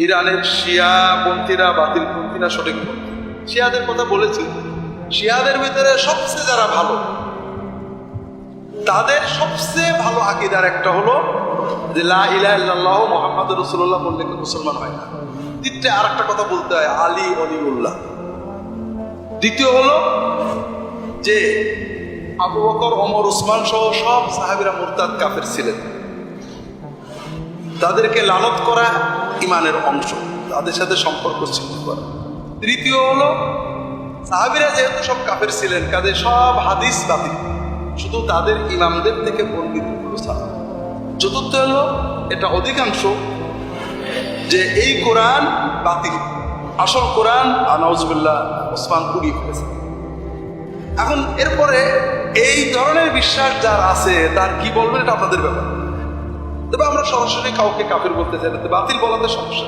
ইরানের শিয়া পন্থীরা বাতিল পন্থীরা সঠিক পন্থী। শিয়াদের কথা বলেছি, শিয়াদের ভিতরে সবচেয়ে যারা ভালো, তাদের সবচেয়ে ভালো আকীদার একটা হলো যে লা ইলাহা ইল্লাল্লাহ মুহাম্মাদুর রাসূলুল্লাহ বললে কেউ মুসলমান হয় না। দ্বিতীয় আর একটা কথা বলতে হয়, আলী ওলিউল্লাহ। দ্বিতীয় হলো যে আবু বকর, ওমর, উসমান সহ সব সাহাবীরা মুরতাদ কাফের ছিলেন, তাদেরকে লানত করা ইমানের অংশ, তাদের সাথে সম্পর্ক সৃষ্টি করা। তৃতীয় হলো সাহাবীরা যেহেতু সব কাফের ছিলেন, কাজে সব হাদিস বাতিল, শুধু তাদের ইমামদের থেকে বর্ণিত হলো ছাড়া। চতুর্থ হলো এটা অধিকাংশ যে এই কোরআন বাতিল, আসল কোরআন নাউজুবিল্লাহ ওসমান কুড়িয়ে ফেলেছে। এখন এরপরে এই ধরনের বিশ্বাস যার আছে তার কি বলবেন এটা আপনাদের ব্যাপার। তবে আমরা সরাসরি কাউকে কাফের বলতে চাই না, বাতিল বলাতে সমস্যা।